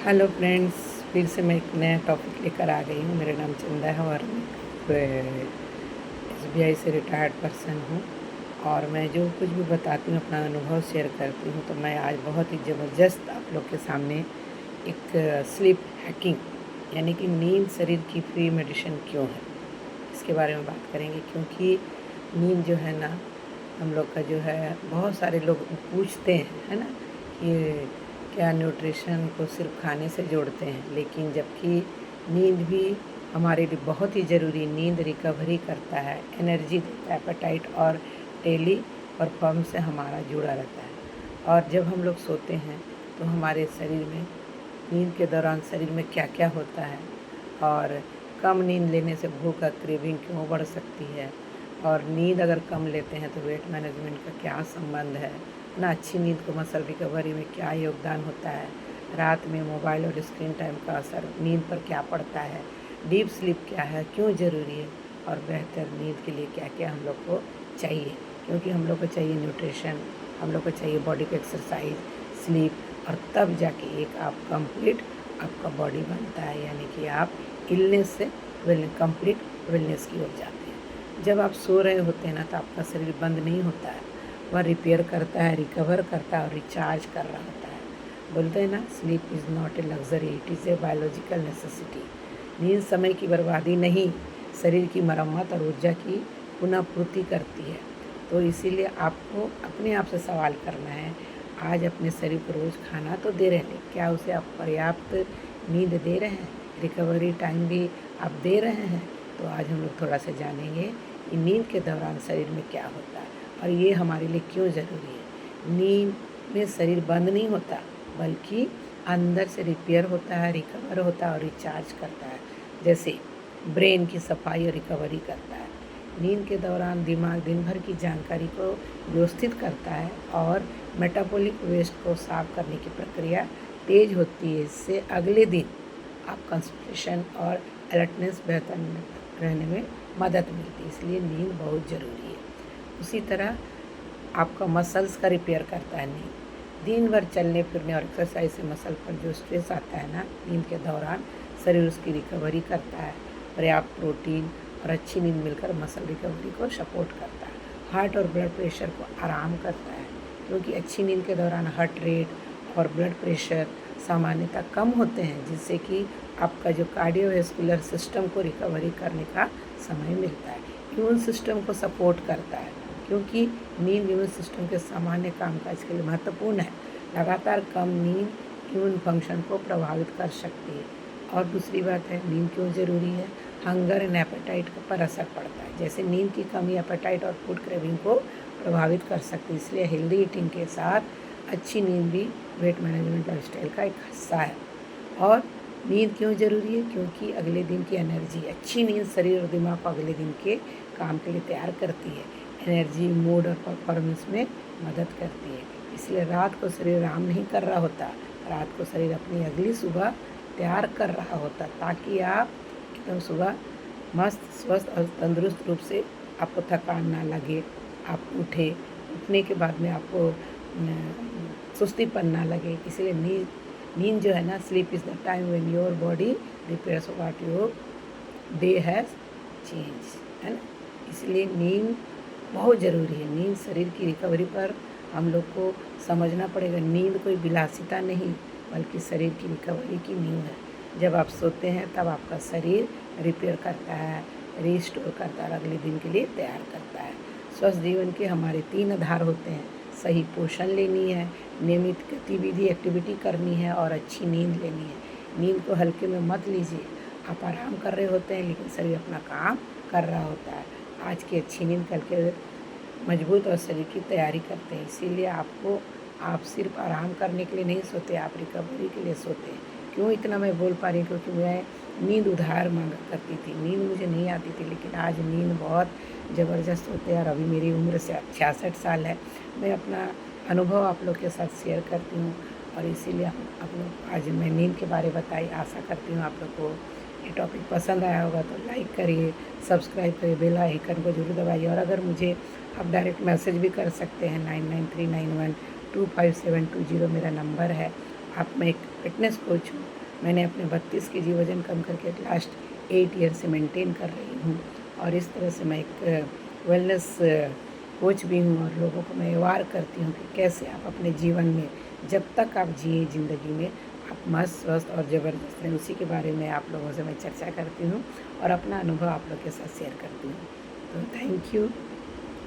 Hello friends, फिर से मैं एक नया टॉपिक लेकर आ गई हूँ। मेरा नाम चंदा है और मैं SBI से रिटायर्ड पर्सन हूँ। और मैं जो कुछ भी बताती हूँ, अपना अनुभव शेयर करती हूँ। तो मैं आज बहुत ही ज़बरदस्त आप लोग के सामने एक स्लीप हैकिंग यानी कि नींद शरीर की फ्री मेडिसिन क्यों है, इसके बारे में बात करेंगे। क्योंकि नींद जो है ना, हम लोग का जो है, बहुत सारे लोग पूछते हैं, है ना, कि क्या न्यूट्रिशन को सिर्फ खाने से जोड़ते हैं, लेकिन जबकि नींद भी हमारे लिए बहुत ही ज़रूरी। नींद रिकवरी करता है, एनर्जी देता है, एपेटाइट और डेली परफॉर्म से हमारा जुड़ा रहता है। और जब हम लोग सोते हैं तो हमारे शरीर में, नींद के दौरान शरीर में क्या क्या होता है, और कम नींद लेने से भूख का क्रेविंग क्यों बढ़ सकती है, और नींद अगर कम लेते हैं तो वेट मैनेजमेंट का क्या संबंध है ना, अच्छी नींद को मसल रिकवरी में क्या योगदान होता है, रात में मोबाइल और स्क्रीन टाइम का असर नींद पर क्या पड़ता है, डीप स्लीप क्या है, क्यों ज़रूरी है, और बेहतर नींद के लिए क्या क्या हम लोग को चाहिए। क्योंकि हम लोग को चाहिए न्यूट्रिशन, हम लोग को चाहिए बॉडी को एक्सरसाइज, स्लीप, और तब जाके एक आप कंप्लीट आपका बॉडी बनता है, यानी कि आप इलनेस से कंप्लीट वेलनेस की ओर जाते हैं। जब आप सो रहे होते हैं ना, तो आपका शरीर बंद नहीं होता है, वह रिपेयर करता है, रिकवर करता है और रिचार्ज कर रहा होता है। बोलते हैं ना, sleep is not a luxury, it is a biological necessity. नींद समय की बर्बादी नहीं, शरीर की मरम्मत और ऊर्जा की पुनः पूर्ति करती है। तो इसीलिए आपको अपने आप से सवाल करना है, आज अपने शरीर को रोज़ खाना तो दे रहे हैं, क्या उसे आप पर्याप्त नींद दे रहे हैं, रिकवरी टाइम भी आप दे रहे हैं? तो आज हम लोग थोड़ा सा जानेंगे कि नींद के दौरान शरीर में क्या होता है और ये हमारे लिए क्यों ज़रूरी है। नींद में शरीर बंद नहीं होता, बल्कि अंदर से रिपेयर होता है, रिकवर होता है और रिचार्ज करता है। जैसे ब्रेन की सफाई और रिकवरी करता है। नींद के दौरान दिमाग दिन भर की जानकारी को व्यवस्थित करता है और मेटाबॉलिक वेस्ट को साफ करने की प्रक्रिया तेज होती है। इससे अगले दिन आप कंसंट्रेशन और अलर्टनेस बेहतर रहने में मदद मिलती है। इसलिए नींद बहुत ज़रूरी है। उसी तरह आपका मसल्स का रिपेयर करता है नींद। दिन भर चलने फिरने और एक्सरसाइज से मसल पर जो स्ट्रेस आता है ना, नींद के दौरान शरीर उसकी रिकवरी करता है। पर्याप्त प्रोटीन और अच्छी नींद मिलकर मसल रिकवरी को सपोर्ट करता है। हार्ट और ब्लड प्रेशर को आराम करता है, क्योंकि अच्छी नींद के दौरान हार्ट रेट और ब्लड प्रेशर सामान्यतः कम होते हैं, जिससे कि आपका जो कार्डियोवैस्कुलर सिस्टम को रिकवरी करने का समय मिलता है। इम्यून सिस्टम को सपोर्ट करता है, क्योंकि नींद इम्यून सिस्टम के सामान्य कामकाज के लिए महत्वपूर्ण है। लगातार कम नींद इम्यून फंक्शन को प्रभावित कर सकती है। और दूसरी बात है, नींद क्यों ज़रूरी है? हंगर एंड एपेटाइट पर असर पड़ता है। जैसे नींद की कमी एपेटाइट और फूड क्रेविंग को प्रभावित कर सकती है। इसलिए हेल्दी ईटिंग के साथ अच्छी नींद भी वेट मैनेजमेंट लाइफस्टाइल का एक हिस्सा है। और नींद क्यों ज़रूरी है? क्योंकि अगले दिन की एनर्जी, अच्छी नींद शरीर और दिमाग को अगले दिन के काम के लिए तैयार करती है। एनर्जी, मूड और परफॉर्मेंस में मदद करती है। इसलिए रात को शरीर आराम नहीं कर रहा होता, रात को शरीर अपनी अगली सुबह तैयार कर रहा होता, ताकि आप एकदम सुबह मस्त, स्वस्थ और तंदुरुस्त रूप से, आपको थकान ना लगे, आप उठने के बाद में आपको सुस्तीपन ना लगे। इसलिए नींद जो है ना, sleep is the time when your body repairs what your day has change, है ना। इसलिए नींद बहुत ज़रूरी है। नींद शरीर की रिकवरी पर हम लोग को समझना पड़ेगा। नींद कोई विलासिता नहीं, बल्कि शरीर की रिकवरी की नींव है। जब आप सोते हैं तब आपका शरीर रिपेयर करता है, रिस्टोर करता है और अगले दिन के लिए तैयार करता है। स्वस्थ जीवन के हमारे 3 आधार होते हैं। सही पोषण लेनी है, नियमित गतिविधि एक्टिविटी करनी है और अच्छी नींद लेनी है। नींद को हल्के में मत लीजिए। आप आराम कर रहे होते हैं, लेकिन शरीर अपना काम कर रहा होता है। आज की अच्छी नींद कल के मजबूत और शरीर की तैयारी करते हैं। इसीलिए आप सिर्फ आराम करने के लिए नहीं सोते, आप रिकवरी के लिए सोते हैं। क्यों इतना मैं बोल पा रही हूँ? क्योंकि मैं नींद उधार मांगा करती थी, नींद मुझे नहीं आती थी, लेकिन आज नींद बहुत ज़बरदस्त होती है। और अभी मेरी उम्र से 66 साल है। मैं अपना अनुभव आप लोग के साथ शेयर करती हूँ, और इसीलिए आप लोग आज मैं नींद के बारे बताई। आशा करती हूँ आप लोग को ये टॉपिक पसंद आया होगा, तो लाइक करिए, सब्सक्राइब करिए, बेल आइकन को जरूर दबाइए। और अगर मुझे आप डायरेक्ट मैसेज भी कर सकते हैं। 9939125720 मेरा नंबर है। मैं एक फिटनेस कोच हूँ। मैंने अपने 32 केजी वज़न कम करके लास्ट 8 ईयर से मेंटेन कर रही हूँ। और इस तरह से मैं एक वेलनेस कोच भी हूँ और लोगों को मैं अवेयर करती हूँ कि कैसे आप अपने जीवन में जब तक आप जिए ज़िंदगी में आप मस्त, स्वस्थ और ज़बरदस्त हैं, उसी के बारे में आप लोगों से मैं चर्चा करती हूँ और अपना अनुभव आप लोग के साथ शेयर करती हूँ। तो थैंक यू।